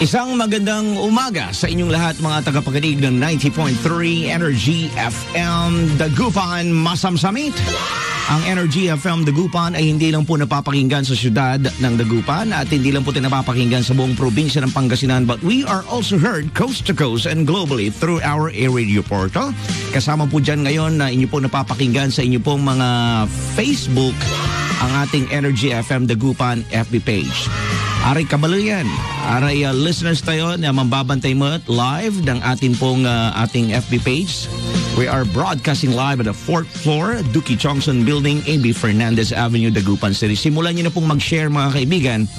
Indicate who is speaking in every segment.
Speaker 1: Isang magandang umaga sa inyong lahat mga tagapakinig ng 90.3 Energy FM Dagupan Masamsamit. Ang Energy FM Dagupan ay hindi lang po napapakinggan sa syudad ng Dagupan at hindi lang po napapakinggan sa buong probinsya ng Pangasinan, but we are also heard coast to coast and globally through our radio portal. Kasama po dyan ngayon na inyo po napapakinggan sa inyo pong mga Facebook ang ating Energy FM Dagupan FB page. Aray kabaluyan, aray listeners tayo na mambabantay mo live ng ating FB page. We are broadcasting live at the 4th floor, Duki Chongson Building, A.B. Fernandez Avenue, Dagupan City. Simulan nyo na pong mag-share mga kaibigan.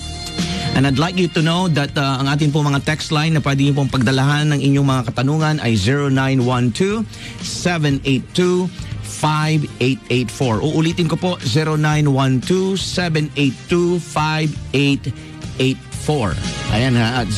Speaker 1: And I'd like you to know that ang ating pong mga text line na pwede nyo pong pagdalahan ng inyong mga katanungan ay 0912-782-5884. Uulitin ko po, 0912-782-5884. Ayan ha, at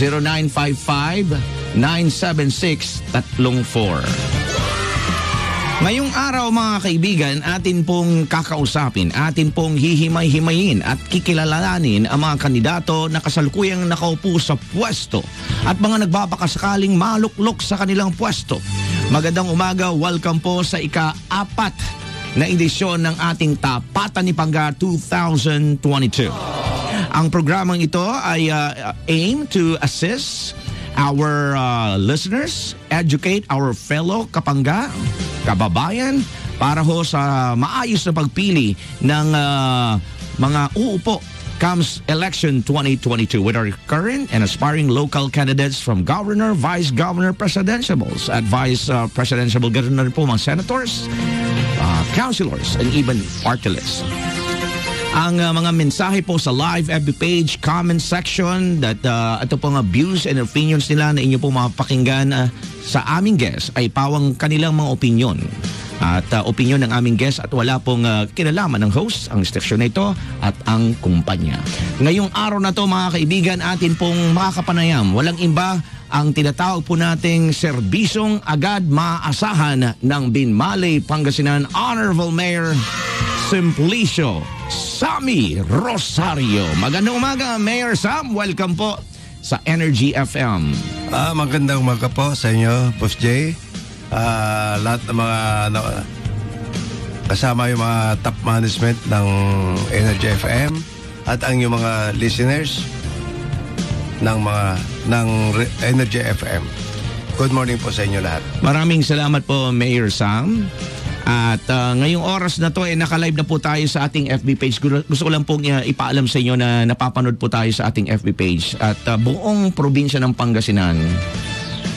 Speaker 1: 0955-976-34. Ngayong araw mga kaibigan, atin pong kakausapin, atin pong hihimay-himayin at kikilalanin ang mga kandidato na kasalukuyang nakaupo sa pwesto at mga nagbabakasakaling maluklok sa kanilang pwesto. Magandang umaga, welcome po sa ika-4 na edisyon ng ating Tapatan ni Pangga 2022. Ang programang ito ay aim to assist our listeners, educate our fellow kapangga, kababayan, para ho sa maayos na pagpili ng mga uupo comes election 2022 with our current and aspiring local candidates from governor, vice governor, presidentiables, at vice presidential governor po mga senators, councilors, and even party lists. Ang mga mensahe po sa live FB page, comment section, that ito pong views and opinions nila na inyo po mapakinggan sa aming guest ay pawang kanilang mga opinion. At opinion ng aming guest at wala pong kinalaman ng host, ang station na ito at ang kumpanya. Ngayong araw na to mga kaibigan, atin pong makakapanayam. Walang iba ang tinatawag po nating serbisyong agad maaasahan ng Binmaley, Pangasinan Honorable Mayor Simplicio Sammy Rosario. Magandang umaga, Mayor Sam. Welcome po sa Energy FM.
Speaker 2: Magandang umaga po sa inyo, Boss Jay. Lahat ng mga kasama yung mga top management ng Energy FM at ang yung mga listeners ng Energy FM. Good morning po sa inyo lahat.
Speaker 1: Maraming salamat po, Mayor Sam. At ngayong oras na to naka-live na po tayo sa ating FB page. Gusto ko lang pong ipaalam sa inyo na napapanood po tayo sa ating FB page at buong probinsya ng Pangasinan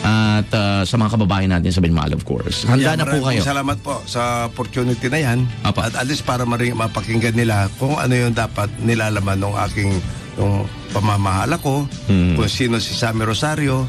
Speaker 1: at sa mga kababayan natin sa Binmaley, of course. Handa na po kayo.
Speaker 2: Salamat po sa opportunity na yan. Apa. At least para mapakinggan nila kung ano yung dapat nilalaman ng aking yung pamamahala ko, kung sino si Sammy Rosario,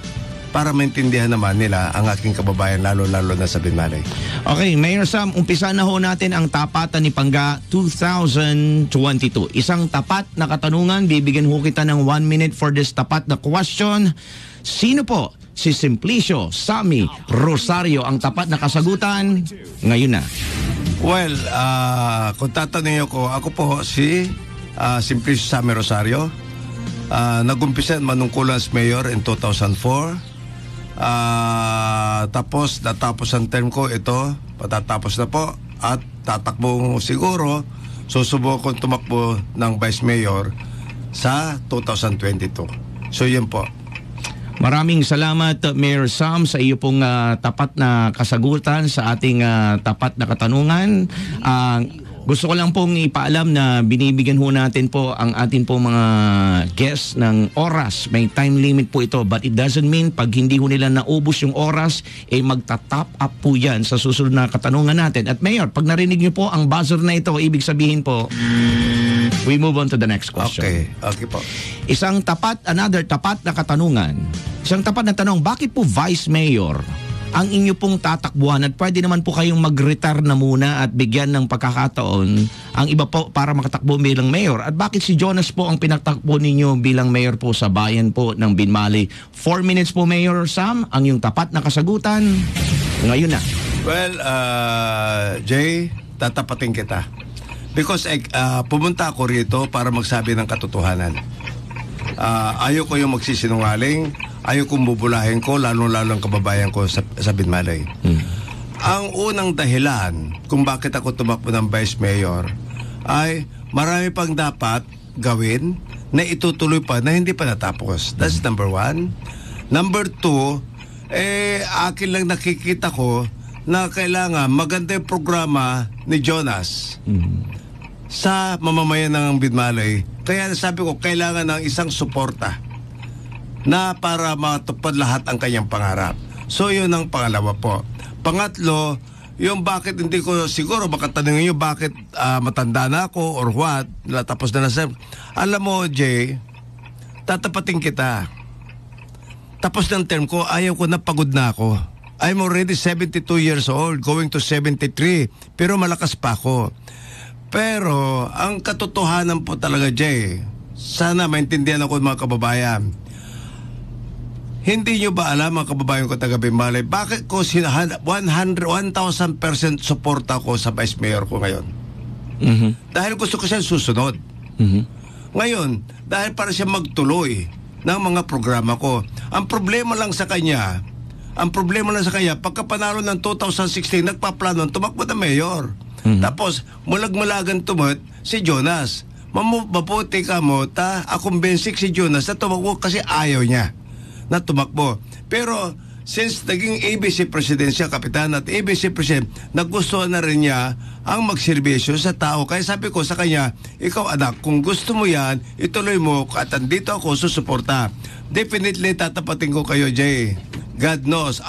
Speaker 2: para maintindihan naman nila ang aking kababayan, lalo-lalo na sa Binmaley.
Speaker 1: Okay, Mayor Sam, umpisa na ho natin ang Tapatan ni Pangga 2022. Isang tapat na katanungan, bibigyan ho kita ng 1 minute for this tapat na question. Sino po si Simplicio Sammy Rosario? Ang tapat na kasagutan, ngayon na.
Speaker 2: Well, kung tatanungin ako po si Simplicio Sammy Rosario. Nag-umpisa manungkulan as mayor in 2004. Tapos natapos ang term ko ito, patatapos na po at tatakbo siguro, susubukon tumakbo ng vice mayor sa 2022. So yun po.
Speaker 1: Maraming salamat, Mayor Sam, sa iyo pong tapat na kasagutan sa ating tapat na katanungan. Gusto ko lang pong ipaalam na binibigyan ho natin po ang atin po mga guests ng oras. May time limit po ito, but it doesn't mean pag hindi ho nila naubos yung oras, magta-top up po yan sa susunod na katanungan natin. At Mayor, pag narinig niyo po ang buzzer na ito, ibig sabihin po, we move on to the next question.
Speaker 2: Okay po.
Speaker 1: Another tapat na katanungan. Isang tapat na tanong, bakit po Vice Mayor ang inyo pong tatakbuhan at pwede naman po kayong mag-retire na muna at bigyan ng pagkakataon ang iba po para makatakbo bilang mayor? At bakit si Jonas po ang pinatakbo ninyo bilang mayor po sa bayan po ng Binmaley? 4 minutes po, Mayor Sam, ang yung tapat na kasagutan. Ngayon na.
Speaker 2: Well, Jay, tatapatin kita. Because pumunta ako rito para magsabi ng katotohanan. Ayoko yung magsisinungaling. ayaw kong bubulahin ko, lalo-lalo ang kababayan ko sa Binmalay. Ang unang dahilan kung bakit ako tumakbo ng Vice Mayor ay marami pang dapat gawin na itutuloy pa na hindi pa natapos. That's number one. Number two, akin lang nakikita ko na kailangan maganda yung programa ni Jonas sa mamamayan ng Binmalay. Kaya sabi ko, kailangan ng isang suporta na para matupad lahat ang kanyang pangarap. So yun ang pangalawa po. Pangatlo, yung bakit hindi ko siguro makatanungin nyo bakit matanda na ako or what, tapos na nasa. Alam mo, Jay, tatapatin kita. Tapos ng term ko, ayaw ko na, pagod na ako. I'm already 72 years old, going to 73, pero malakas pa ako. Pero ang katotohanan po talaga, Jay, sana maintindihan ako mga kababayan. Hindi nyo ba alam mga kababayan ko taga Binmalay, bakit ko 1,000% support ako sa Vice Mayor ko ngayon? Dahil gusto ko siya susunod. Ngayon, dahil para siya magtuloy ng mga programa ko. Ang problema lang sa kanya, pagka panalo ng 2016, nagpaplano, tumakbo na mayor. Tapos, mulag-mulagan tumot si Jonas. Mabuti ka mo, akumbensik si Jonas na tumakbo kasi ayaw niya na tumakbo. Pero, since naging ABC President siya, Kapitan, at ABC President, nagustuhan na rin niya ang magserbisyo sa tao. Kaya sabi ko sa kanya, ikaw anak, kung gusto mo yan, ituloy mo at andito ako susuporta. Definitely tatapatin ko kayo, Jay. God knows,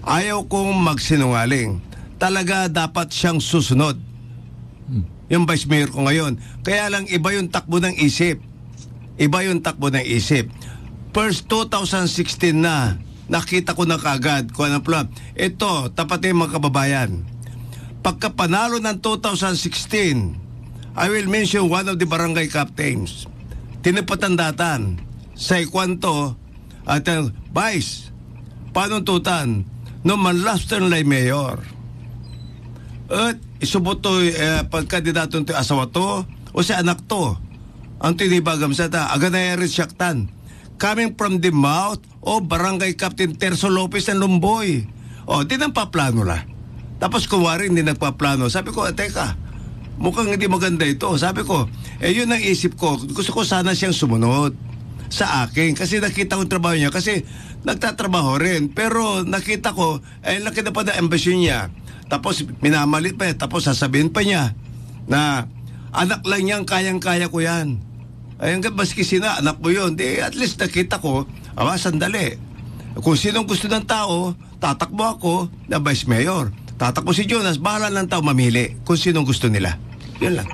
Speaker 2: ayaw kong magsinungaling. Talaga dapat siyang susunod. Yung Vice Mayor ko ngayon. Kaya lang iba yung takbo ng isip. First 2016 na, nakita ko na kaagad kung anong plan. Ito, tapatin mga kababayan. Pagka panalo ng 2016, I will mention one of the barangay captains. Tinipatandatan sa ikwanto at Vice, panuntutan no manlaster lay mayor. At isubuto pagkandidato to asawa to o si anak to. Ang tinibagam sa ta, aganayari siyaktan. Coming from the mouth o Barangay Captain Terso Lopez ng Lumboy. O, di nang paplano la. Tapos kuwari hindi nagpaplano. Sabi ko, teka, mukhang hindi maganda ito. Sabi ko, yun ang isip ko. Gusto ko sana siyang sumunod sa akin. Kasi nakita ko trabaho niya. Kasi nagtatrabaho rin. Pero nakita ko, laki na pa na ambisyon niya. Tapos minamalit pa. Tapos sasabihin pa niya na anak lang niyang kayang-kaya ko yan. Ay, hanggang maski sina, anak mo yun, di at least nakita ko, sandali. Kung sinong gusto ng tao, tatakbo ako na Vice Mayor. Tatakbo si Jonas, bahala ng tao mamili kung sinong gusto nila. Yun lang.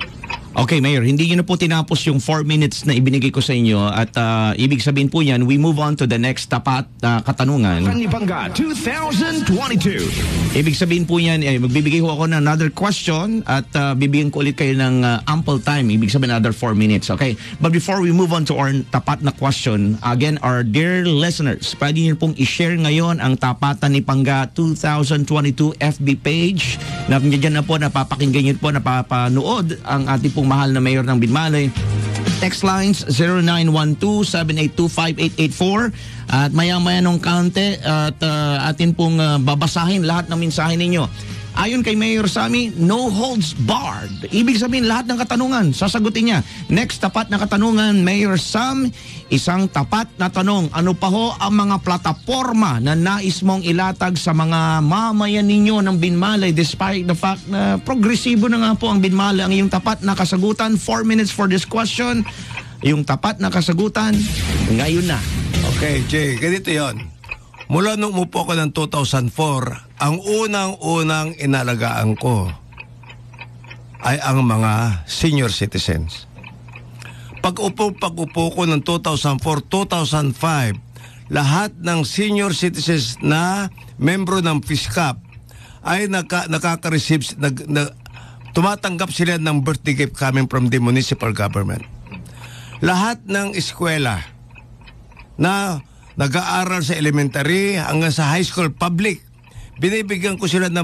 Speaker 1: Okay, Mayor, hindi nyo na po tinapos yung 4 minutes na ibinigay ko sa inyo at ibig sabihin po yan, we move on to the next tapat na katanungan.
Speaker 3: Panlipangga 2022.
Speaker 1: Ibig sabihin po yan, magbibigay ko ako ng another question at bibigyan ko ulit kayo ng ample time. Ibig sabihin another 4 minutes, okay? But before we move on to our tapat na question, again, our dear listeners, pwede nyo pong i-share ngayon ang Tapatan ni Pangga 2022 FB page. Nandiyan na po, napapakinggan nyo po, napapanood ang ating pong mahal na mayor ng Binmalay. Text lines 0912-782-5884 at maya-maya nung kaunti at atin pong babasahin lahat ng mensahe ninyo. Ayon kay Mayor Sammy, no holds barred. Ibig sabihin lahat ng katanungan, sasagutin niya. Next tapat na katanungan, Mayor Sam, isang tapat na tanong. Ano pa ho ang mga plataforma na nais mong ilatag sa mga mamayan ninyo ng Binmalay despite the fact na progresibo na nga po ang Binmalay? Ang iyong tapat na kasagutan, 4 minutes for this question. Yung tapat na kasagutan, ngayon na.
Speaker 2: Okay, Jay, ganito yon. Mula nung umupo ko ng 2004, ang unang-unang inalagaan ko ay ang mga senior citizens. Pag-upo ko ng 2004-2005, lahat ng senior citizens na membro ng FISCAP ay nakaka-receive, tumatanggap sila ng birthday gift coming from the municipal government. Lahat ng eskwela na nag-aaral sa elementary hanggang sa high school public, binibigyan ko sila ng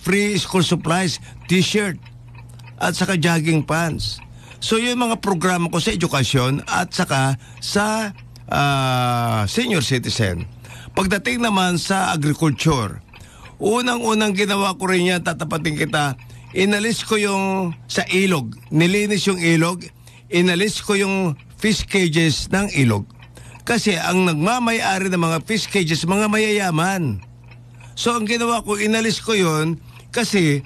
Speaker 2: free school supplies, t-shirt, at saka jogging pants. So yung mga programa ko sa edukasyon at saka sa senior citizen. Pagdating naman sa agriculture, unang-unang ginawa ko rin yan, tatapatin kita, inalis ko yung sa ilog, nilinis yung ilog, inalis ko yung fish cages ng ilog. Kasi ang nagmamay-ari ng mga fish cages, mga mayayaman. So ang ginawa ko, inalis ko yun kasi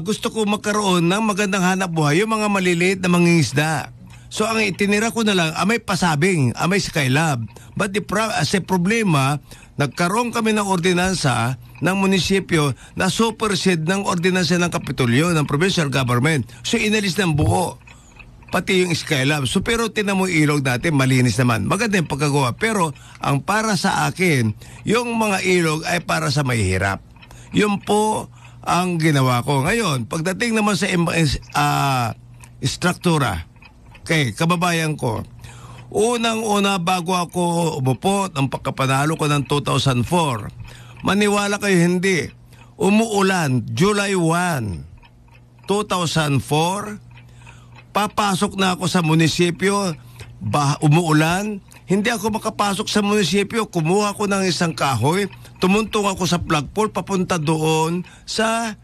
Speaker 2: gusto ko magkaroon ng magandang hanap buhay yung mga maliliit na mangingisda. So ang itinira ko na lang, amay pasabing, amay Skylab. But as a problema, nagkaroon kami ng ordinansa ng munisipyo na supersede ng ordinansa ng Kapitolyo, ng provincial government. So inalis ng buo, pati yung Skylab. So pero tinan mo ilog natin, malinis naman. Maganda yung pagkagawa. Pero ang para sa akin, yung mga ilog ay para sa mahihirap. Yun po ang ginawa ko. Ngayon, pagdating naman sa struktura, kay kababayan ko, unang-una bago ako umupo ng pagkapanalo ko ng 2004, maniwala kayo hindi, umuulan, July 1, 2004, papasok na ako sa munisipyo, umuulan, hindi ako makapasok sa munisipyo, kumuha ko ng isang kahoy, tumuntong ako sa flagpole papunta doon sa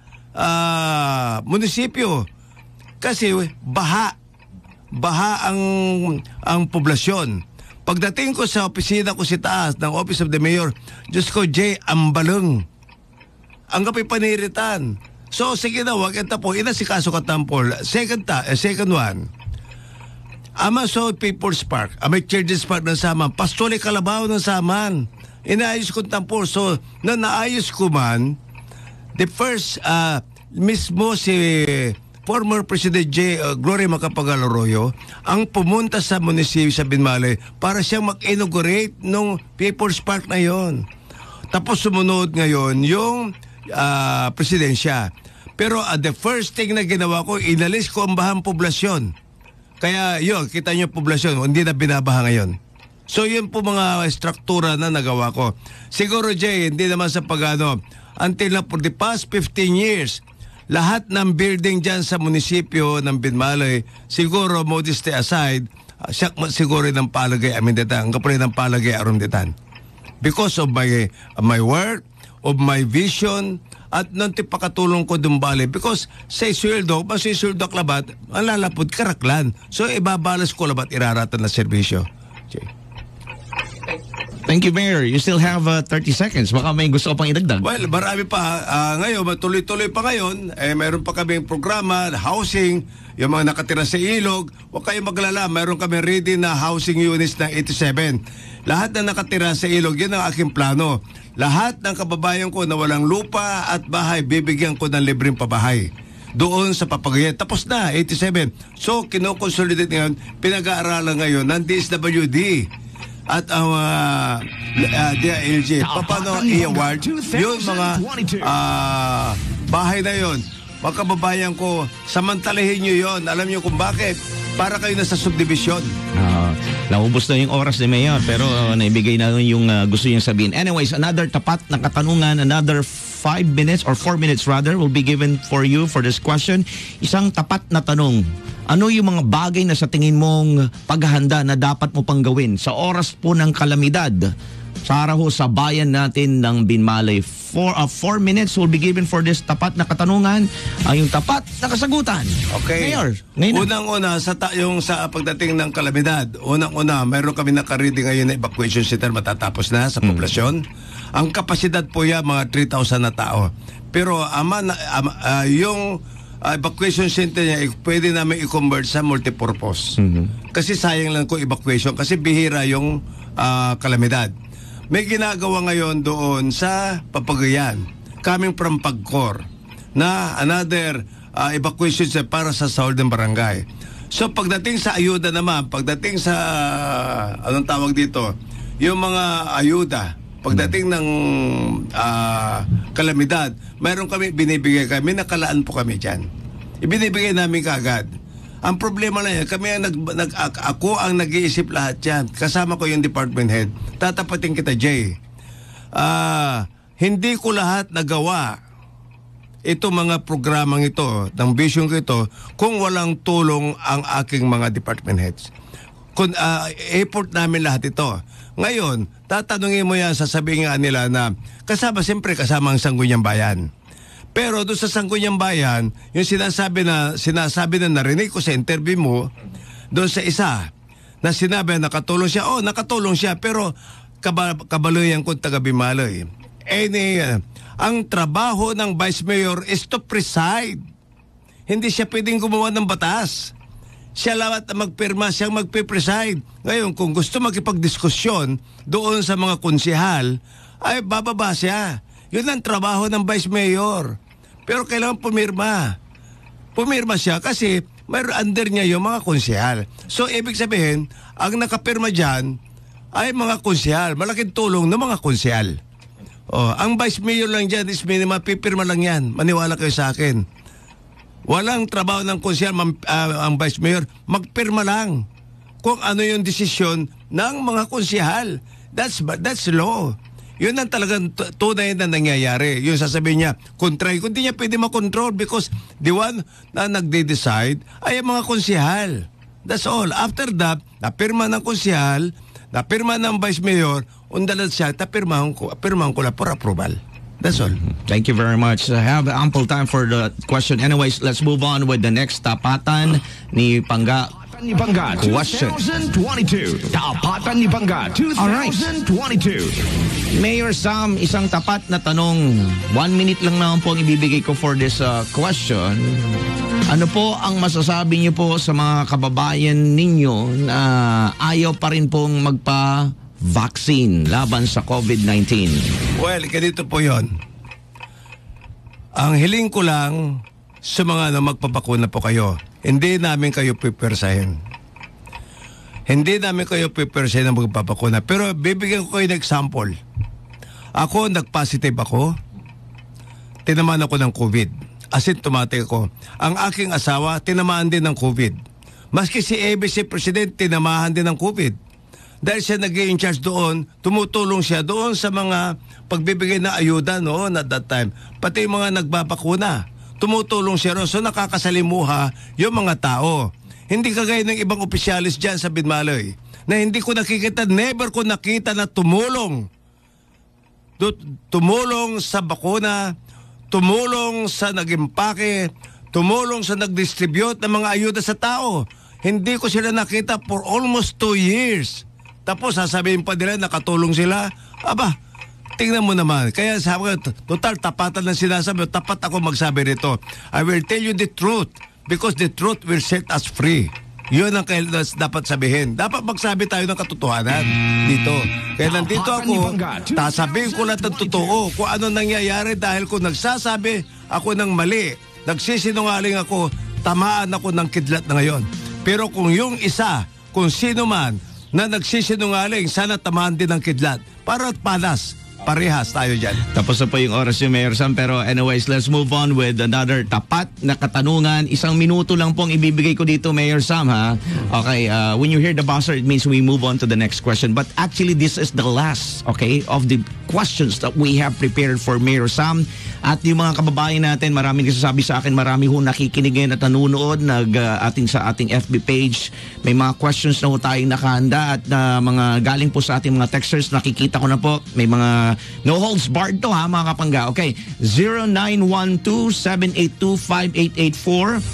Speaker 2: munisipyo. Kasi baha ang poblasyon. Pagdating ko sa opisina ko si taas ng Office of the Mayor, Diyos ko, Jay, ambaleng. Ang kapi paniritan. So, sige na, wag ito po. Inasikaso ka tampol. Second one. Amaso People's Park. Amay Children's Park ng Saman. Pastole Kalabaw ng Saman. Inaayos ko tampol. So, na naayos ko man, the first, mismo si former President Gloria Macapagal Arroyo ang pumunta sa munisipyo sa Binmalay para siyang mag-inaugurate ng People's Park na yon. Tapos sumunod ngayon yung presidensya. Pero the first thing na ginawa ko, inalis ko ang bahang poblasyon. Kaya yun, kita nyo poblasyon, hindi na binabaha ngayon. So yun po mga struktura na nagawa ko. Siguro Jay, hindi naman sa pagano, until na for the past 15 years, lahat ng building dyan sa munisipyo ng Binmalay, siguro modesty aside, siguro ng palagay amindetan, ang kapalay ng palagay arundetan. Because of my work, of my vision, at nanti pakatulong ko dumbali. Because sa sweldo, mas sweldo klabat, ang lalapod karaklan. So ibabalas ko labat iraratan na serbisyo. Okay.
Speaker 1: Thank you, Mayor. You still have 30 seconds. Baka may gusto ka pang idagdag.
Speaker 2: Well, marami pa. Ngayon, matuloy-tuloy pa ngayon. Mayroon pa kaming programa, housing, yung mga nakatira sa ilog. Huwag kayong maglala. Mayroon kami ready na housing units ng 87. Lahat na nakatira sa ilog, yun ang aking plano. Lahat ng kababayan ko na walang lupa at bahay, bibigyan ko ng libreng pabahay. Doon sa Papagayan. Tapos na, 87. So, kinoconsolidate ngayon, pinag-aaralan ngayon ng DSWD at ang DILG. Paano i-award yung mga bahay na yon? Mga kababayan ko, samantalahin nyo yon. Alam nyo kung bakit? Para kayo nasa subdivision.
Speaker 1: Naubos na yung oras ni Mayor, pero naibigay na yung gusto niyang sabihin. Anyways, another tapat na katanungan, another 5 minutes or 4 minutes rather will be given for you for this question. Isang tapat na tanong. Ano yung mga bagay na sa tingin mong paghahanda na dapat mo pang gawin sa oras po ng kalamidad para ho sa bayan natin ng Binmalay? 4 minutes will be given for this tapat na katanungan. Yung tapat na kasagutan.
Speaker 2: Okay.
Speaker 1: Mayor,
Speaker 2: unang-una, sa pagdating ng kalamidad, unang-una, mayroon kami nakaredy ngayon na evacuation center matatapos na sa poblasyon. Ang kapasidad po yan, mga 3,000 na tao. Pero yung evacuation center niya, pwede namin i-convert sa multipurpose. Kasi sayang lang ko evacuation kasi bihira yung kalamidad. May ginagawa ngayon doon sa Papagayan, coming from Pagcor, na another evacuation center para sa Southern Barangay. So pagdating sa ayuda naman, pagdating sa anong tawag dito, yung mga ayuda, pagdating ng kalamidad, mayroon kami binibigay kami, nakalaan po kami dyan. Ibinibigay namin kaagad. Ang problema na yan, ako ang nag-iisip lahat yan. Kasama ko yung department head. Tatapatin kita, Jay. Hindi ko lahat nagawa ito mga programang ito, ng vision ko ito, kung walang tulong ang aking mga department heads. effort namin lahat ito. Ngayon, tatanungin mo yan, sasabihin nga nila na siyempre kasama ang Sangguniang Bayan. Pero doon sa Sangguniang Bayan, yung sinasabi na narinig ko sa interview mo, doon sa isa, na sinabi na nakatulong siya. Nakatulong siya, pero kabaluyan ko taga Bimaloy. Ang trabaho ng Vice Mayor is to preside. Hindi siya pwedeng gumawa ng batas. Siya lang at magpirma, siyang magpipreside. Ngayon, kung gusto makipagdiskusyon doon sa mga konsehal, ay bababa siya. Yun ang trabaho ng Vice Mayor. Pero kailangan pumirma. Pumirma siya kasi may under niya yung mga konsehal. So, ibig sabihin, ang nakapirma dyan ay mga konsehal. Malaking tulong ng mga konsehal. Ang Vice Mayor lang dyan is minima, pipirma lang yan. Maniwala kayo sa akin. Walang trabaho ng konsehal ang Vice Mayor. Magpirma lang kung ano yung desisyon ng mga konsehal. That's law. Yun ang talagang tunay na nangyayari. Yung sasabihin niya, kontray. Kung di niya pwede makontrol because the one na nagde-decide ay ang mga konsehal. That's all. After that, napirma ng konsehal, napirma ng Vice Mayor, undalan siya, napirmahan ko lang for approval. That's all.
Speaker 1: Thank you very much. I have ample time for the question. Anyways, let's move on with the next tapatan ni Pangga. Question
Speaker 3: 2022. Tapatan ni Pangga 2022.
Speaker 1: Mayor Sam, isang tapat na tanong. 1 minute lang naman po ang ibibigay ko for this question. Ano po ang masasabi niyo po sa mga kababayan ninyo na ayaw pa rin pong magpa-vaccine laban sa COVID-19?
Speaker 2: Well, ganito po yon. Ang hiling ko lang sa mga magpapakuna po kayo, hindi namin kayo pipersahin. Hindi namin kayo pipersahin na magpapakuna. Pero bibigyan ko kayo ng example. Ako, nag-positive ako. Tinamaan ako ng COVID. Asymptomatic ako. Ang aking asawa, tinamaan din ng COVID. Maski si ABC President, tinamahan din ng COVID. Dahil siya nag-i-in-charge doon, tumutulong siya doon sa mga pagbibigay na ayuda noon at that time. Pati yung mga nagbabakuna, tumutulong siya ron. So nakakasalimuha yung mga tao. Hindi kagaya ng ibang opisyalis dyan sa Binmaloy na hindi ko nakikita, never ko nakita na tumulong. Tumulong sa bakuna, tumulong sa nag-impake, tumulong sa nag-distribute ng mga ayuda sa tao. Hindi ko sila nakita for almost 2 years. Tapos sasabihin pa nila nakatulong sila. Aba, tingnan mo naman. Kaya sabi ko, total tapatan ng sinasabi. Tapat ako magsabi rito. I will tell you the truth because the truth will set us free. Yun ang dapat sabihin. Dapat magsabi tayo ng katotohanan dito. Kaya nandito ako, sasabihin ko lahat ng totoo kung ano nangyayari dahil kung nagsasabi ako ng mali, nagsisinungaling ako, tamaan ako ng kidlat na ngayon. Pero kung yung isa, kung sino man na nagsisinungaling, sana tamaan din ng kidlat. Para panas. Parehas tayo dyan.
Speaker 1: Tapos na po yung oras yung Mayor Sam. Pero anyways, let's move on with another tapat na katanungan. 1 minuto lang pong ibibigay ko dito, Mayor Sam, ha? Okay, when you hear the buzzer, it means we move on to the next question. But actually, this is the last, okay, of the questions that we have prepared for Mayor Sam. At yung mga kababayan natin, maraming kasasabi sa akin, marami ho nakikinig ngayon at nanunood sa ating FB page. May mga questions na ho tayong nakahanda at mga galing po sa ating mga texters. Nakikita ko na po, may mga no holds barred to, ha, mga kapangga. Okay, 0912-782-5884,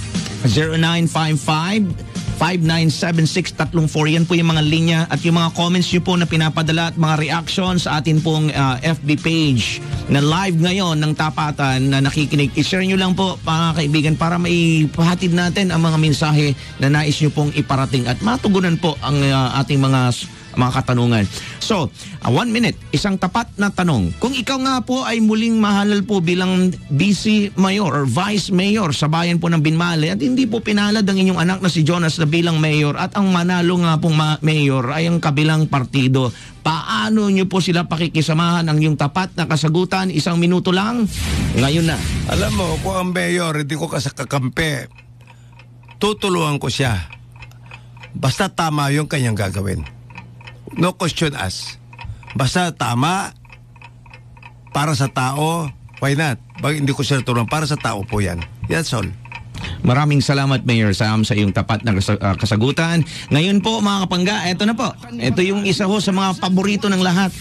Speaker 1: 0955-5976-34. Yan po yung mga linya at yung mga comments nyo po na pinapadala at mga reactions sa atin pong FB page na live ngayon ng Tapatan na nakikinig. I-share nyo lang po, mga kaibigan, para maipahatid natin ang mga mensahe na nais nyo pong iparating at matugunan po ang ating mga katanungan. So, 1 minute, isang tapat na tanong. Kung ikaw nga po ay muling mahalal po bilang Vice Mayor or Vice Mayor sa bayan po ng Binmale at hindi po pinalad ang inyong anak na si Jonas na bilang Mayor at ang manalo nga pong Mayor ay ang kabilang partido, paano nyo po sila pakikisamahan? Ang yung tapat na kasagutan, 1 minuto lang, ngayon na.
Speaker 2: Alam mo, kung ang Mayor, hindi ko kakampi, tutulungan ko siya. Basta tama yung kanyang gagawin. No question asked. Basta tama, para sa tao, why not? Bakit hindi ko siya tulungan? Para sa tao po yan. That's all.
Speaker 1: Maraming salamat, Mayor Sam, sa iyong tapat na kasagutan. Ngayon po, mga kapangga, eto na po. Ito yung isa ho sa mga paborito ng lahat.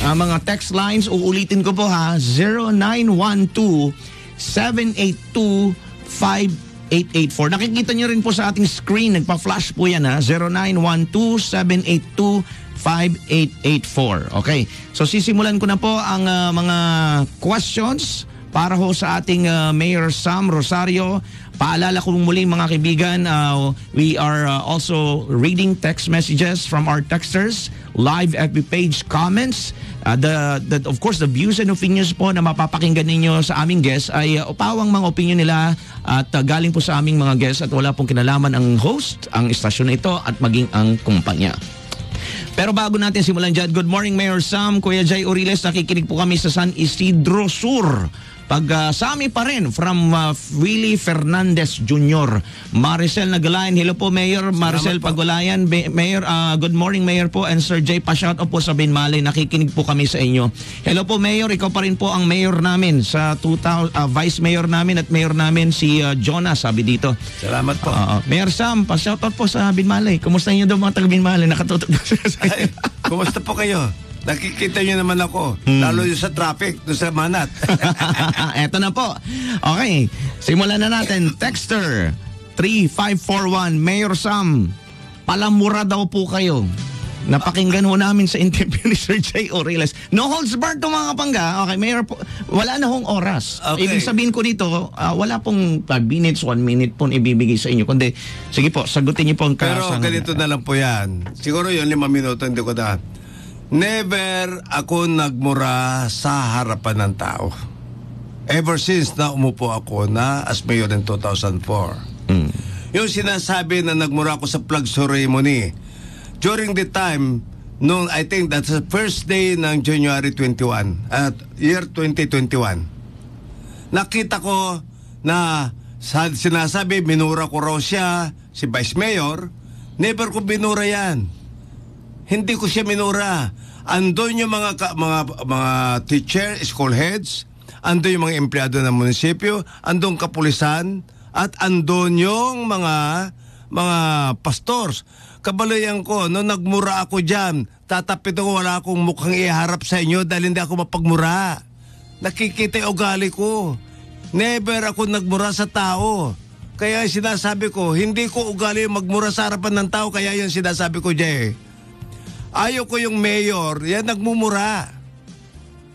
Speaker 1: Mga text lines, uulitin ko po ha, 0912-782-5884. Nakikita nyo rin po sa ating screen, nagpa-flash po yan ha, 0912-782-5884. Okay, so sisimulan ko na po ang mga questions para ho sa ating Mayor Sam Rosario. Paalala ko muli mga kaibigan, we are also reading text messages from our texters, live FB page comments. Of course, the views and opinions po na mapapakinggan ninyo sa aming guests ay upawang mga opinion nila at galing po sa aming mga guests at wala pong kinalaman ang host, ang istasyon na ito at maging ang kumpanya. Pero bago natin simulan dyan, good morning Mayor Sam, Kuya Jay Oriles, nakikinig po kami sa San Isidro Sur. Sami pa rin from Willie Fernandez Jr. Maricel Nagalayan, hello po Mayor. Maricel Pagulayan, Mayor, good morning Mayor po, and Sir Jay pa-shoutout po sa Binmalay, nakikinig po kami sa inyo. Hello po Mayor, ikaw pa rin po ang Mayor namin sa Vice Mayor namin at Mayor namin si Jonas, sabi dito.
Speaker 2: Salamat po.
Speaker 1: Mayor Sam, pa-shoutout po sa Binmalay. Kumusta niyo daw mga taga Binmalay? Nakatutok po sa
Speaker 2: inyo. Kumusta po kayo? Nakikita nyo naman ako, lalo yung sa traffic, doon sa Manat.
Speaker 1: Eto na po. Okay, simulan na natin. Texter 3541, Mayor Sam, palamura daw po kayo. Napakinggan ho namin sa interview ni Sir Jay Oriles. No holds barred to mga kapangga. Okay, Mayor po, wala na hong oras.
Speaker 2: Okay.
Speaker 1: Ibig sabihin ko nito, wala pong 5 minutes, 1 minute po ibibigay sa inyo. Kundi, sige po, sagutin niyo po ang
Speaker 2: Pero ganito na lang po yan. Siguro yun, 5 minuto, hindi ko na. Never ako nagmura sa harapan ng tao. Ever since na umupo ako na as mayor in 2004. Yung sinasabi na nagmura ako sa flag ceremony, during the time, noong I think that's the first day ng January 21, at year 2021, nakita ko na sinasabi, minura ko raw siya, si Vice Mayor. Never ko binura yan. Hindi ko siya minura. Andun yung mga teacher, school heads, andun yung mga empleyado ng munisipyo, andun kapulisan, at andun yung mga pastors. Kabalayan ko, no, nagmura ako dyan, tatapit ako, wala akong mukhang iharap sa inyo dahil hindi ako mapagmura. Nakikita yung ugali ko. Never ako nagmura sa tao. Kaya sinasabi ko, hindi ko ugali magmura sa harapan ng tao, kaya yung sinasabi ko, Jay. Ayaw ko yung mayor, yan nagmumura.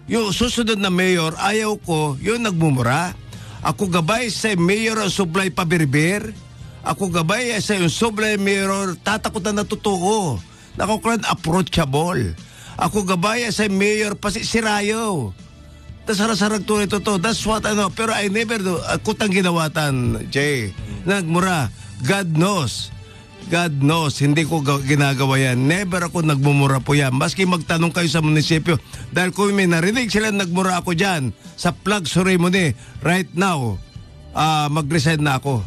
Speaker 2: Yung susunod na mayor, ayaw ko, yun nagmumura. Ako gabay sa mayor ang sublay pabiribir. Ako gabay sa yung sublay mayor, tatakutan na totoo. Nakukulan approachable. Ako gabay sa mayor, pasisirayo. Tas harasarag tunay totoo. That's what I know. Pero I never do. Kutang ginawatan, Jay. Nagmura. God knows. God knows, hindi ko ginagawa yan. Never ako nagmumura po yan. Maski magtanong kayo sa munisipyo. Dahil kung may narinig sila nagmura ako dyan sa flag ceremony, right now, mag-resign na ako.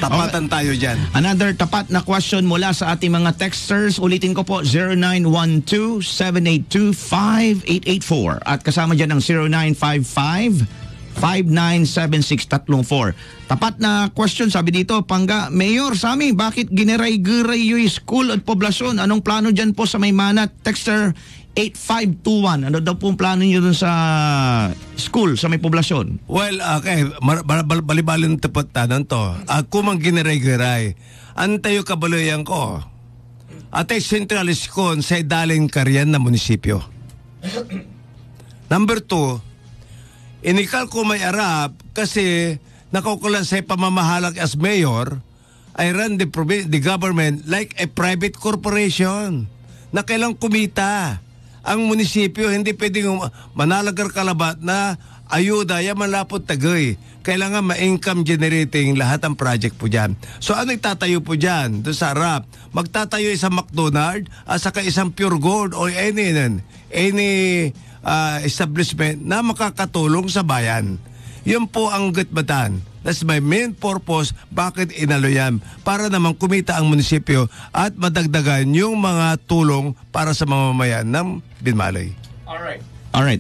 Speaker 2: Tapatan tayo dyan. Another tapat na question mula sa ating mga texters. Ulitin ko po, 0912-782-5884. At kasama dyan ang 0955-597634. Tapat na question, sabi dito, Pangga, Mayor Sami, bakit gineray-giray yung school at poblasyon? Anong plano dyan po sa Maymanat? Texter 8521. Ano daw pong plano nyo dun sa school, sa may poblasyon? Well, okay, balibalin tapat tanan to. Ako mang gineray-giray. Antayo kabaloyan ko. Atay Central Iskon sa Daling Karian na munisipyo. Number 2, inikal ko may arap kasi nakaukulan sa pamamahalag as mayor, I run the government like a private corporation na kailang kumita. Ang munisipyo hindi pwedeng manalagar kalabat na ayuda, yaman lapot tagay. Kailangan ma-income generating lahat ang project po dyan. So ano itatayo po dyan? Doon sa harap, magtatayo isang McDonald's at saka isang Pure Gold o any establishment na makakatulong sa bayan. Yun po ang gitbatan. That's my main purpose. Bakit inalo yan? Para naman kumita ang munisipyo at madagdagan yung mga tulong para sa mamamayan ng Binmalay. Alright,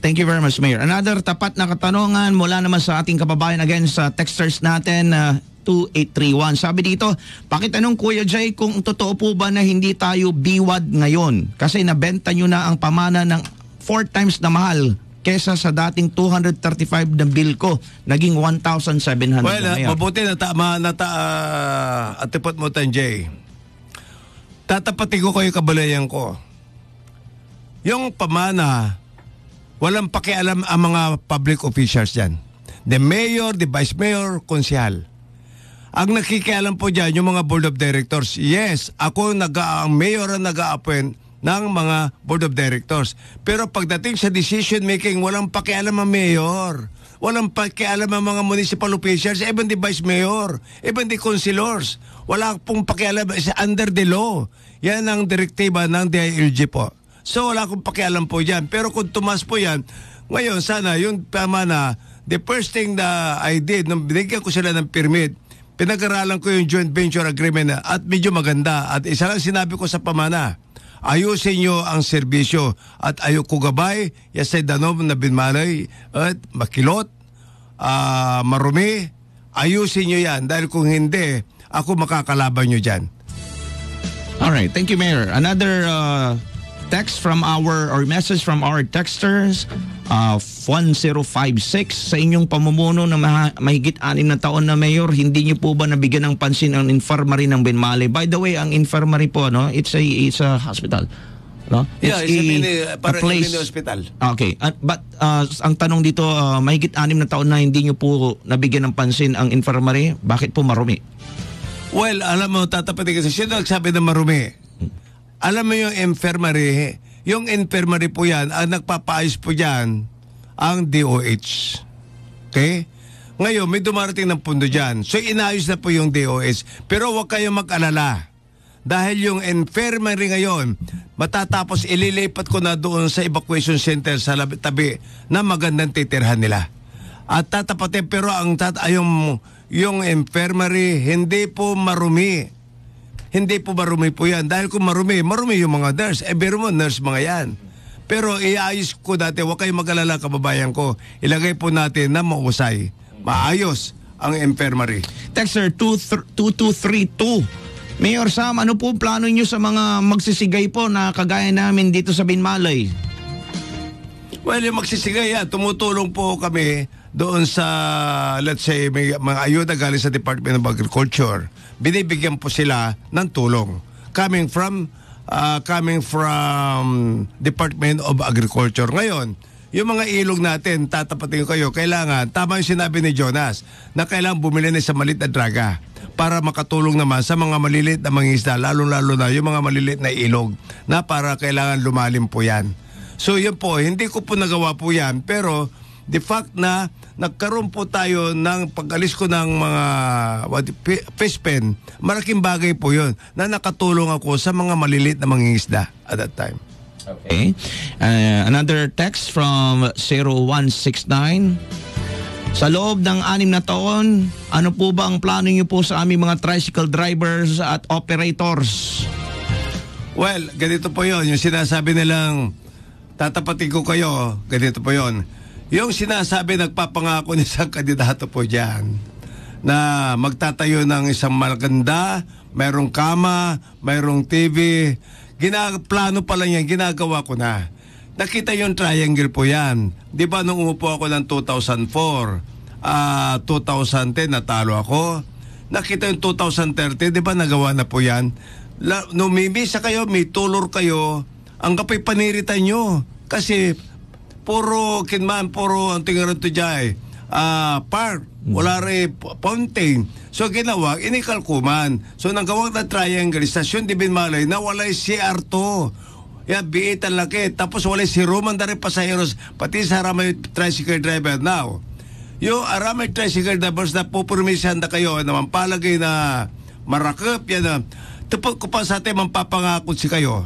Speaker 2: thank you very much, Mayor. Another tapat na katanungan mula naman sa ating kababayan again sa texters natin.
Speaker 1: 2831. Sabi dito, pakitanong Kuya Jay kung totoo po ba na hindi tayo biwad ngayon kasi nabenta nyo na ang pamana ng 4 times na mahal kesa sa dating 235 na bill ko, naging 1,700.
Speaker 2: Well, mabuti na atipot mo tan Jay. Tatapatin ko kayo kabalayan ko. Yung pamana, walang pakialam ang mga public officials dyan. The mayor, the vice mayor, konsehal. Ang nakikialam po dyan, yung mga board of directors. Yes, ako ang mayor ang nag-a-appoint ng mga board of directors. Pero pagdating sa decision making, walang pakialam ang mayor. Walang pakialam ang mga municipal officials, even the vice mayor, even the councilors. Wala pong pakialam, is under the law. Yan ang direktiba ng DILG po. So wala akong pakialam po dyan. Pero kung tumas po yan, ngayon sana yung pamana, the first thing na I did, nung binigyan ko sila ng permit, pinag-aralan ko yung joint venture agreement at medyo maganda. At isa lang sinabi ko sa pamana, ayusin nyo ang serbisyo at ayoko gabay, yasay danom na binmalay at makilot, marumi, ayusin nyo yan dahil kung hindi, ako makakalaban nyo dyan.
Speaker 1: Alright, thank you Mayor. Another text from message from our texters, 1056, sa inyong pamumuno na mahigit 6 na taon na Mayor, hindi niyo po ba nabigyan ng pansin ang infirmary ng Benmale? By the way, ang infirmary po, no, it's a hospital. No?
Speaker 2: Yeah, it's a
Speaker 1: place.
Speaker 2: hospital.
Speaker 1: Okay, but ang tanong dito, mahigit 6 na taon na hindi niyo po nabigyan ng pansin ang infirmary, bakit po marumi?
Speaker 2: Well, alam mo, tatapatin kasi sino nagsabi na marumi? Alam mo yung infirmary po yan, ang nagpapaayos po dyan, ang DOH. Okay? Ngayon, may dumarating ng pundo dyan. So, inayos na po yung DOH. Pero huwag kayong mag-alala. Dahil yung infirmary ngayon, matatapos ililipat ko na doon sa evacuation center sa tabi na magandang titirhan nila. At tatapatin, pero yung infirmary, hindi po marumi. Hindi po marumi po yan. Dahil kung marumi yung mga nurse. Biro mo, nurse mga yan. Pero iayos ko dati, huwag kayong mag-alala kababayan ko. Ilagay po natin na mausay. Maayos ang infirmary.
Speaker 1: Texter 2232. Mayor Sam, ano po plano nyo sa mga magsisigay po na kagaya namin dito sa Binmalay?
Speaker 2: Well, yung magsisigay yan, tumutulong po kami doon sa, let's say, may mga ayuda galing sa Department of Agriculture. Binibigyan po sila ng tulong coming from Department of Agriculture. Ngayon, yung mga ilog natin, tatapatin ko kayo, kailangan, tama yung sinabi ni Jonas, na kailangan bumili na sa maliit na draga para makatulong naman sa mga maliliit na mangingisda, lalo-lalo na yung mga maliliit na ilog na para kailangan lumalim po yan. So yun po, hindi ko po nagawa po yan, pero the fact na nagkaroon po tayo ng pag-alis ko ng mga fish pen, malaking bagay po yun na nakatulong ako sa mga maliliit na mangingisda at that time.
Speaker 1: Okay. Another text from 0169. Sa loob ng 6 na taon, ano po ba ang plano niyo po sa aming mga tricycle drivers at operators?
Speaker 2: Well, ganito po yun. Yung sinasabi nilang tatapatin ko kayo, ganito po yun. Yung sinasabi, nagpapangako ng isang kandidato po dyan na magtatayo ng isang maganda, mayroong kama, mayroong TV. Plano pa lang yan, ginagawa ko na. Nakita yung triangle po yan. Di ba nung umupo ako ng 2004, 2010 natalo ako. Nakita yung 2030, di ba nagawa na po yan? Nung mimisa kayo, may tulor kayo, ang kapay paniritan nyo. Kasi puro ang tingaran to dyan, park, wala rin fountain. So ginawa, inikalkuman. So nang gawag na triangle, Stasyon di Binmalay, na walay CR2. Yan, biit ang laki. Tapos walay si Roman na rin pasaheros, pati sa Aramay tricycle driver. Now, yung Aramay tricycle drivers na pupurmisan na kayo, na mampalagay na marakap, yan na. Tapos ko pa sa atin, mampapangakot si kayo.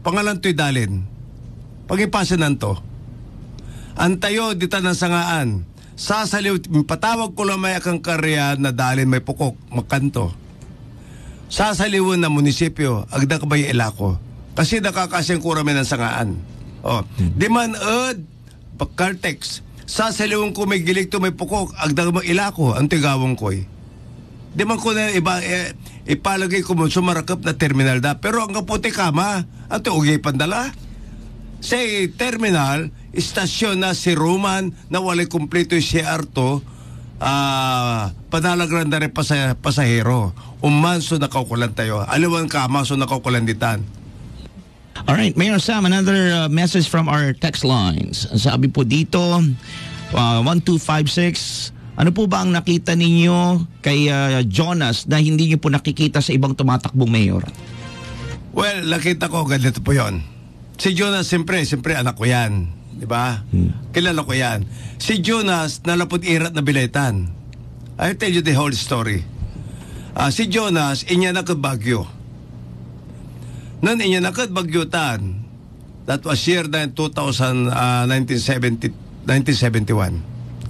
Speaker 2: Pangalan to'y dalin. Pagipasanan to. Antayo, dita ng sangaan. Sasaliw, patawag ko lang may akang karya na dalin may pukok, makanto. Sasaliwan na munisipyo, agda ka ba yung ilako? Kasi nakakasyang kurami ng sangaan. Diman Cartex, sasaliwan ko may gilig to may pukok, agda ka ba ilako, ang tigawang ko'y. Di man ko na ipalagay ko mo sumarakap na terminal da. Pero ang kaputi kama, ang tuugay pandala. Sa terminal, istasyon na si Roman na walay kumpleto yung CR to, panalagran na rin pasahero. Umanso na kaukulan tayo. Aliwan kama, so nakaukulan ditan.
Speaker 1: Alright, Mayor Sam, another message from our text lines. Sabi po dito, 1256, ano po ba ang nakita ninyo kay Jonas na hindi niyo po nakikita sa ibang tumatakbong mayor?
Speaker 2: Well, nakita ko ganito po yon. Si Jonas, siyempre anak ko yan. Di ba? Kilala ko yan. Si Jonas, nalapod irat na biletan. I'll tell you the whole story. Si Jonas, inya na Bagyo. Noon inya na Bagyutan, that was year 1971.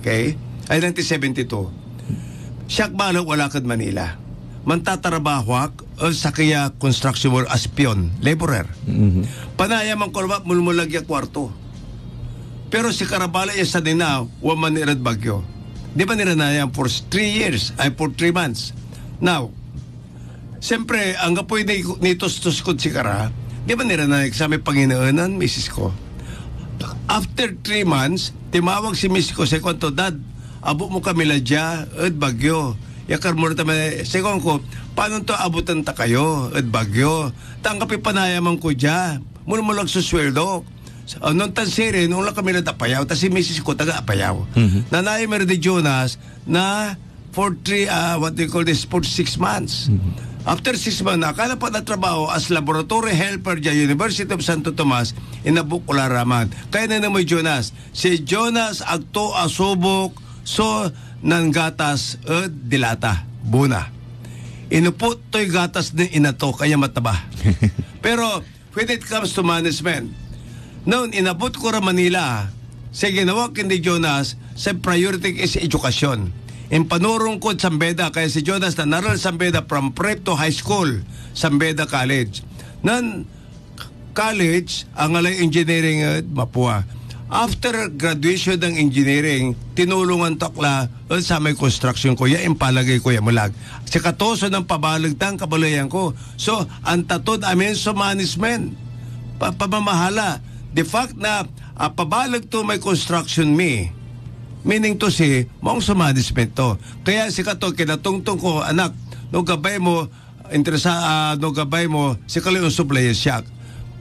Speaker 2: Okay? Ay 1972. Siyak balog wala kad Manila. Mantatarabahwak o sa kaya construction work as pion, laborer. Panayam ang korba mulmulagya kwarto. Pero si Karabala sa dina, waman nirad Bagyo. Di ba niranayam for 3 years, ay for 3 months. Now, siyempre, ang kapoy nitos-tuskod si Kara, di ba niranayam sa may Panginoonan, misis ko. After 3 months, timawag si misis ko, sekwanto, Dad, abo mo kami ladya, at Bagyo. Yakar mo naman, sekong ko, paano to abutan ta kayo, at Bagyo? Tangkapi panayaman ko dya, mula susweldo. Nung tansirin, nung lang kami natapayaw, tas si misis ko taga-apayaw. Nanay meron di Jonas na for 6 months. After 6 months, akala pa na trabaho as laboratory helper dya University of Santo Tomas in Nabukularaman. Kaya na naman Jonas. Si Jonas agto asubok so ng gatas dilata, buna. Inupot to'y gatas na inato, kaya mataba. Pero when it comes to management, noon inabot ko ra Manila, sa ginawa kindi Jonas, sa priority is edukasyon. In panurong ko Sambeda, kaya si Jonas na naral Sambeda from prep to high school, Sambeda College. Nan college, ang alay engineering Mapua. After graduation ng engineering, tinulungan takla sa may construction ko, ya impalagay ko ya mulag. Sa katoso ng pabalagtang kabalayan ko. So, ang tatod amin sa management, pamamahala. The fact na pabalag to may construction meaning to si maong sa management to. Kaya si kato, kinatungtong ko, anak, no gabay mo, no gabay mo, si kaliong supply siyak.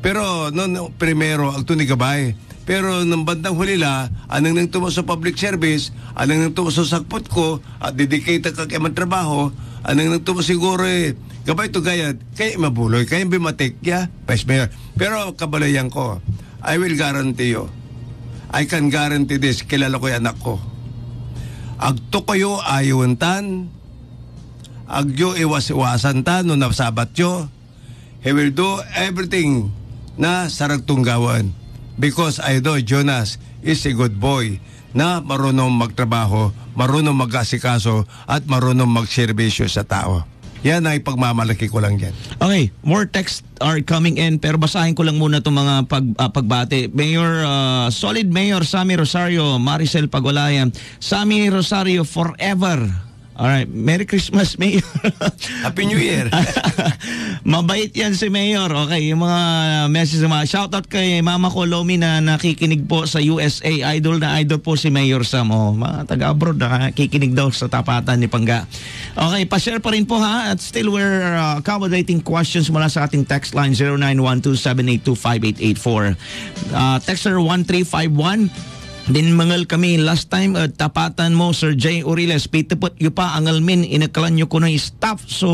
Speaker 2: Pero, no, primero, ang ni gabay. Pero nang bandang huli la, anang nang tumo sa public service, anang nang tumo sa sakpot ko, at dedicated ka kay trabaho, anang nang tumo siguro gabay to gayad, kay mabuloy, kay bimatik ya, Vice Mayor. Pero kabalayan ko, I will guarantee you, I can guarantee this, kilala ko yung anak ko. Agto kayo ayuntan, agyo iwas-iwasan tan, no nasabat yo, he will do everything na saragtunggawan. Because I know Jonas is a good boy na marunong magtrabaho, marunong mag-asikaso at marunong magserbisyo sa tao. Yan ay pagmamalaki ko lang yan.
Speaker 1: Okay, more texts are coming in pero basahin ko lang muna itong mga pagbate. Mayor, solid Mayor Sammy Rosario, Maricel Pagwalayan. Sammy Rosario forever. Alright, Merry Christmas, Mayor.
Speaker 2: Happy New Year.
Speaker 1: Mabait yan si Mayor. Okay, yung mga message, mga shoutout kay Mama ko, Lomi, na nakikinig po sa USA. Idol na idol po si Mayor Sam. Mga taga-abroad na nakikinig daw sa tapatan ni Pangga. Okay, pa-share pa rin po ha. At still we're accommodating questions mula sa ating text line 0912-782-5884. Texter 1351. Din mangal kami last time tapatan mo Sir Jay Uriles pitipot yu pa ang almin inakalan nyo ko ng staff so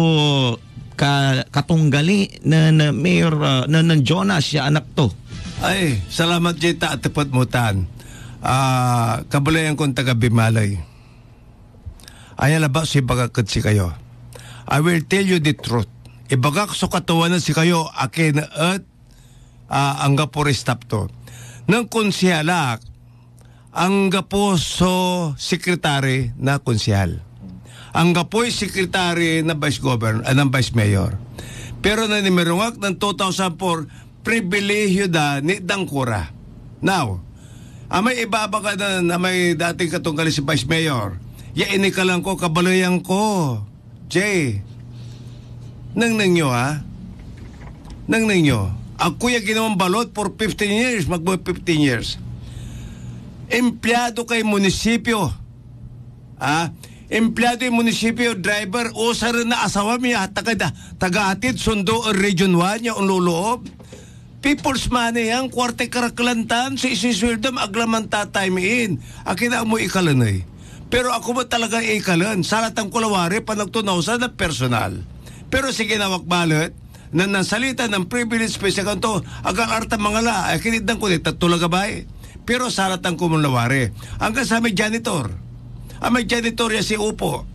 Speaker 1: katunggali na Mayor na Jonas siya anak to.
Speaker 2: Ay, salamat Jay at tipot mo tan. Kabulayan kong taga Bimalay. Ay alaba si bagakot si kayo. I will tell you the truth. Ibagak so katuwanan si kayo akin at ang gapore staff to. Nang konsyalak ang gapo so sekretary na konsyal. Ang gapo'y sekretary na vice governor, ng vice mayor. Pero na nimerungak ng 2004, pribilehyo da ni Dangkura. Now, amay ibaba ka na may dating katunggali si vice mayor. Ya inikalan ko, kabalayan ko. Jay, nang nyo ha? Nang nyo. Ako yung ginawang balot for 15 years, magbo-15 years. Empleyado kay munisipyo. Empleyado yung munisipyo, driver, o sa rin na asawa miya, taga-atid, sundo, Region 1, yung luloob. People's money yan, kwarte karaklantan, sa isiswildam, aglaman tataymiin. Akin na mo ikalanay. Pero ako ba talaga ikalan? Salatang kulawari, panagtunaw sa na personal. Pero sige na wakbalit, na nasalita ng privilege space kanto, agang arta mga la, ay kinitang ko nito, tulagabay. Pero salatang kumunawari. Hanggang sa may janitor. May janitor ya si Upo.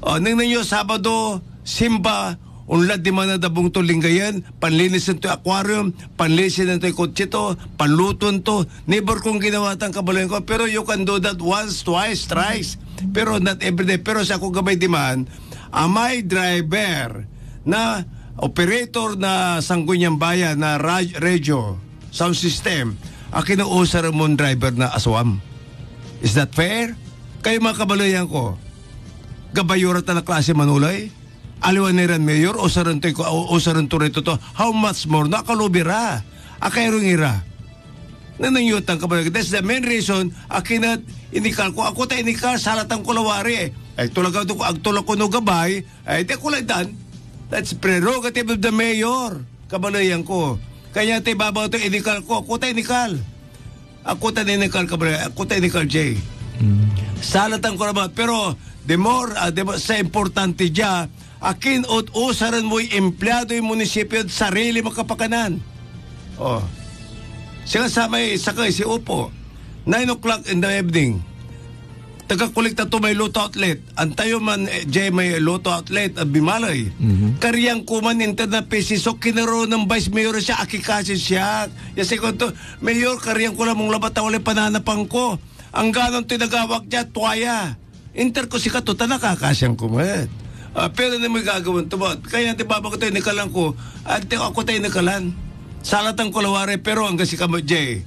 Speaker 2: Nang ninyo, Sabado, Simba, unlad di man na dabong to linggayan, panlinis to aquarium, panlinis to kotse to, panluton to, never kong ginawa tang kabalayan ko, pero you can do that once, twice, thrice, pero not every day. Pero sa ako gabay di man, may driver na operator na Sangguniang Bayan na radio sound system, kinuusar mong driver na aswam. Is that fair? Kayo mga kabalayan ko, gabayurat na klase manulay, aliwaniran mayor, o sarantoy ko, o saranto rito to, how much more? Nakalubira. Akayrong ira. Nanangyutang kabalayan. That's the main reason, akinat inikal ko. Ako tayo inikal, salatang kulawari. Ay tulagaw ko, agtulak ko no gabay, ay di ko lang dan. That's prerogative of the mayor. Kabalayan ko. Kaya tayo babaw ito, inikal ko. Ako tayo inikal. Ako tayo inikal, kabalayan. Ako tayo inikal, Jay. Salatang kulawari. Pero, the more, sa importante dyan, akin usaran mo'y empleyado yung munisipyo at sarili makapakanan. Sila sakay si Upo. 9 o'clock in the evening. Taga-kolekta to may loto outlet. Antayo man, Jay, may loto outlet at Bimalay. Kariyang kuman internet pesisok, kinaro ng vice mayor siya, akikasi siya. Yasi ko to, mayor, kariyang ko lang mong labat na ulit pananapang ko. Ang ganong tinagawag niya, tuwaya. Inter ko si Katuta, nakakasyang kumat. Pero na may gagawin tumot. Kaya tibaba ko tayo nikalan ko, at ako tayo nikalan. Salatang kulawari, pero hanggang si Kamot Jay.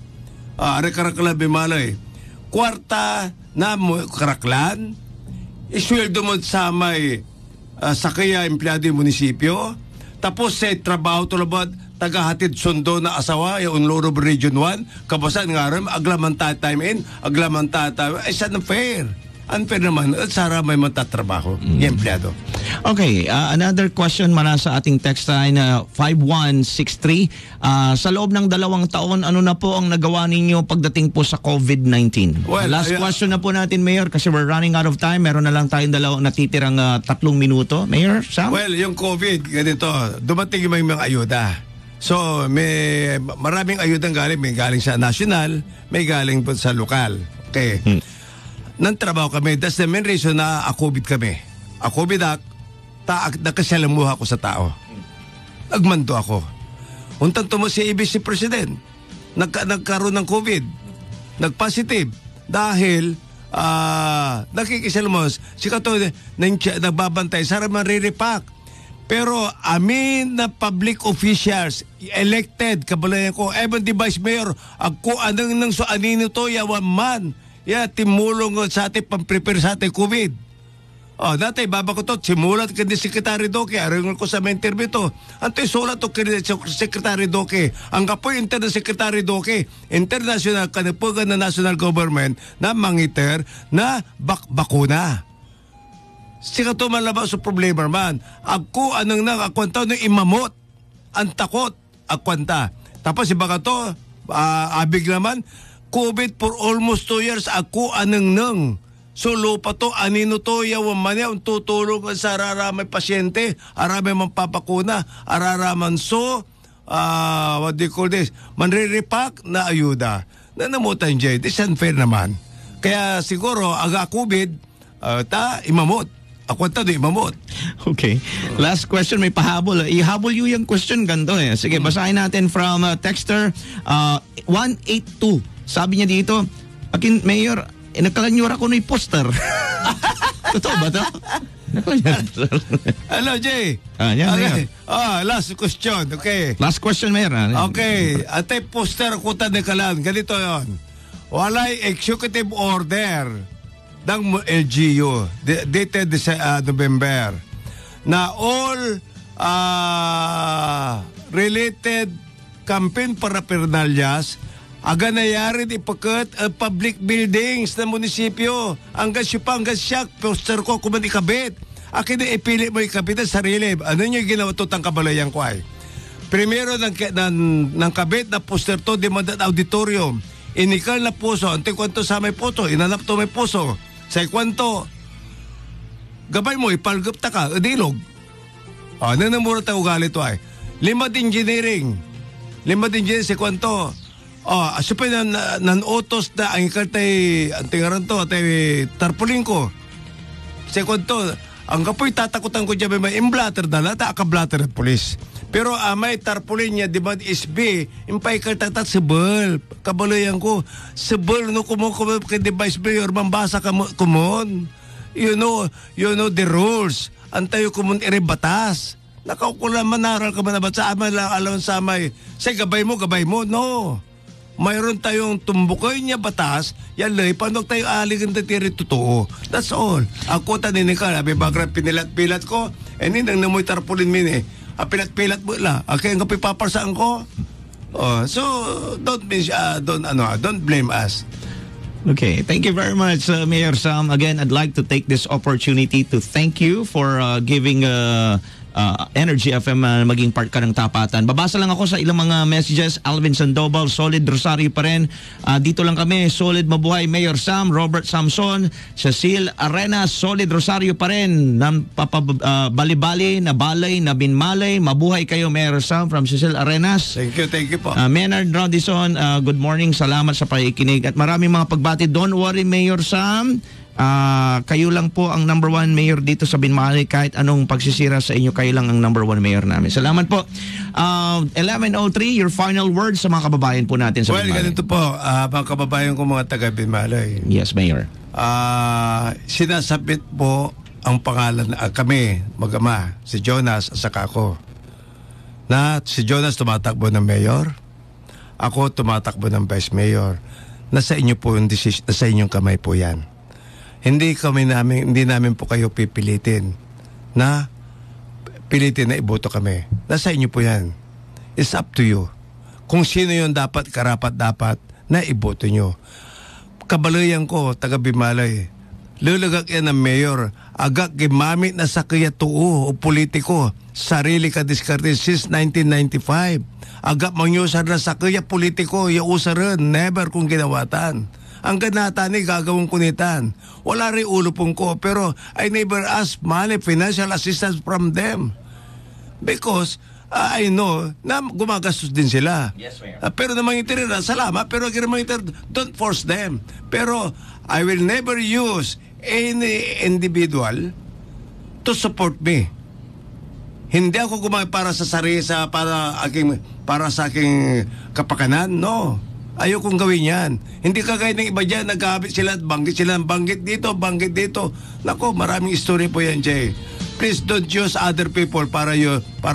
Speaker 2: Karaklan Bimalay. Kwarta na karaklan, isweldo mo sa may sakaya empleyado yung munisipyo, tapos sa trabaho tulabot, tagahatid sundo na asawa, yung Lorob Region 1, kabasan nga rin, aglaman time in, aglaman time, ay saan fair? Unfair naman, at sara may matatrabaho, yung empleyado.
Speaker 1: Okay, another question mula sa ating text line na 5163. Sa loob ng 2 taon, ano na po ang nagawa ninyo pagdating po sa COVID-19?
Speaker 2: Well,
Speaker 1: last question na po natin, Mayor, kasi we're running out of time. Meron na lang tayong natitirang 3 minuto. Mayor, Sam?
Speaker 2: Well, yung COVID, ganito, dumating yung mga ayuda. So, may maraming ayudang galing. May galing sa national, may galing po sa lokal. Okay. Nang trabaho kami, that's the main reason na COVID kami. COVID nakasalamuha ko sa tao. Nagmando ako. Untang tumo si ABC President, nagkaroon ng COVID. Nagpositive. Dahil, nakikisalamos, si Kato, nagbabantay, sara mariripak. Pero amin na public officials, elected, kabalayan ko, even the Vice Mayor, ako anong nang so anino to, yawan man, timulong sa ating pang-prepare sa ating COVID. Natay, baba ko to, simulat ka ni Secretary Doke, aringon ko sa may interview to. Anto'y sulat to kini Secretary Doke. Ang kapoy Internal Secretary Doke, international, kanipugan na national government na mangiter na bakuna. Sika to malabas sa problema man. Ako, anong nang akwanta no imamot. Ang takot, akwanta. Tapos iba ka to, abig naman, COVID for almost 2 years, ako anong nang. So lupa to, anino to, yawan man yan, tutulong sa araramay pasyente, aramay magpapakuna, araraman what do you call this, manriripak na ayuda. Nanamutan dyan, this unfair naman. Kaya siguro, aga COVID, imamot. Ako ito, imamot.
Speaker 1: Okay. Last question, may pahabol. Ihabol yung question, ganito eh. Sige, basahin natin from texter 182. Sabi niya dito, akin, Mayor, nagkalanyura ko na yung poster. Totoo ba ito?
Speaker 2: Hello, Jay.
Speaker 1: Okay.
Speaker 2: Last question. Okay.
Speaker 1: Last question, Mayor.
Speaker 2: Okay. Ate poster ko tanikalan. Ganito yon. Walay executive order ng LGU dated November. na all related campaign paraphernalias aganayarin ipakat public buildings ng munisipyo. Hanggang siya, poster ko kung man ikabit. Akin na ipili mo ikabit sa sarili. Ano nyo ginawa to tang kabalayan ko ay? Primero ng kabit na poster to di mandat auditorium. Inikal na puso. Ante kwanto sa may puso. Inanap to may puso. Sa kwanto. Gabay mo, ipalgap ta ka. Adilog. Ano na mura tayo ugali to ay? Limad engineering sa kwanto. Asupay nan-otos na ang ikartay, ang tingaran to, atay tarpulin ko. Sa kwanto, ang kapoy tatakutan ko dyan may imblatter na lata, akablatter at polis. Pero may tarpulin niya, di ba, SB, impay kartatat sebel. Kabalayan ko, sebel no kumukuma kay device mayor, mambasa ka kumon. You know the rules. Antayo kumun batas. Nakaukula manaral ka man na ba sa amay lang alam sa amay. Say, gabay mo, no. Mayroon tayong tumbukay niya batas, yan lay, paano tayo aligin na tiri totoo. That's all. Ako taninin ka, sabi bagra pinilat-pilat ko, hindi nang namoy tarpulin min eh. Pilat-pilat mo la. Okay, ang kapipaparsaan ko. So, don't blame us.
Speaker 1: Okay, thank you very much, Mayor Sam. Again, I'd like to take this opportunity to thank you for giving Energy FM maging part ka ng tapatan. Babasa lang ako sa ilang mga messages. Alvin Sandoval, solid Rosario pa rin. Dito lang kami, solid mabuhay Mayor Sam, Robert Samson, Cecil Arena, solid Rosario pa rin. Bali-bali, na balay, na binmalay. Mabuhay kayo Mayor Sam from Cecil Arenas.
Speaker 2: Thank you po.
Speaker 1: Menard Rodison, good morning. Salamat sa pakikinig at maraming mga pagbati. Don't worry Mayor Sam. Kayo lang po ang number 1 mayor dito sa Binmalay. Kahit anong pagsisira sa inyo, kayo lang ang number 1 mayor namin. Salamat po. 11:03, your final words sa mga kababayan po natin sa Binmalay.
Speaker 2: Well, ganito po, mga kababayan ko mga taga Binmalay.
Speaker 1: Yes, Mayor.
Speaker 2: Sinasabit po ang pangalan kami, mag-ama, si Jonas at saka ako. Na si Jonas tumatakbo ng mayor, ako tumatakbo ng vice mayor. Nasa inyo po yung decision, nasa inyong kamay po yan. Hindi namin po kayo pipilitin na pilitin na iboto kami. Nasa inyo po yan. It's up to you. Kung sino yung karapat-dapat na iboto nyo. Kabalayan ko, taga Binmalay. Lulagak yan ng mayor. Agak gimamit na sa kaya tuo o politiko. Sarili ka diskarte since 1995. Agak mangyusar na sa kaya politiko. Yausaran. Never kung ginawatan. Ang ganata ni gagawang kunitan. Wala rin ulo pong ko, pero I never ask money, financial assistance from them. Because I know na gumagastos din sila.
Speaker 1: Yes,
Speaker 2: pero namang itirira, salamat, pero don't force them. Pero I will never use any individual to support me. Hindi ako para sa sarili, para sa aking kapakanan, no. Ayokong gawin yan. Hindi kagaya ng iba dyan, nagkabit sila at banggit dito. Nako, maraming story po yan, Jay. Please don't use other people para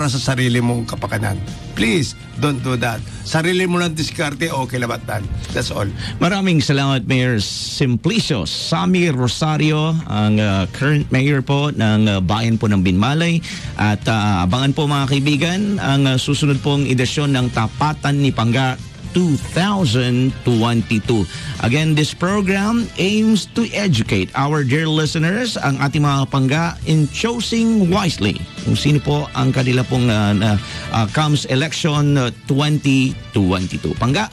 Speaker 2: sa sarili mong kapakanan. Please, don't do that. Sarili mo lang diskarte, okay labatan. That's all.
Speaker 1: Maraming salamat, Mayor Simplicio Sammy Rosario, ang current mayor po ng bayan po ng Binmalay. At abangan po mga kaibigan, ang susunod pong edisyon ng Tapatan ni Pangga 2022. Again, this program aims to educate our dear listeners, ang ating mga pangga, in choosing wisely kung sino po ang kanila pong comes election 2022. Pangga,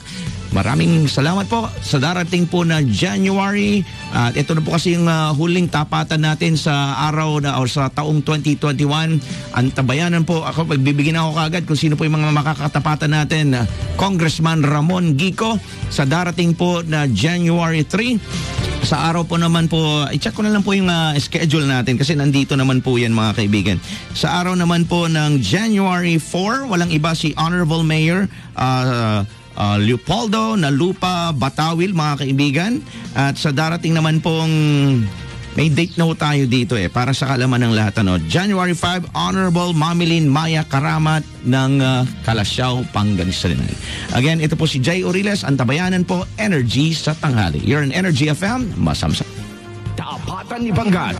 Speaker 1: maraming salamat po sa darating po na January. At ito na po kasi yung huling tapatan natin sa araw na o sa taong 2021. Ang tabayanan po, ako pagbibigyan ako kagad kung sino po yung mga makakatapatan natin. Congressman Ramon Gico sa darating po na January 3. Sa araw po naman po, i-check ko na lang po yung schedule natin kasi nandito naman po yan mga kaibigan. Sa araw naman po ng January 4, walang iba si Honorable Mayor Leopoldo Nalupa Batawil mga kaibigan. At sa darating naman pong may date na ho tayo dito para sa kalaman ng lahat. January 5, Honorable Mamilin Maya Karamat ng Kalasyaw, Pangasinan. Again, ito po si Jay Oriles, ang tabayanan po, Energy sa tanghali. You're an Energy FM, masamsa.
Speaker 3: Tapatan ni Panggat.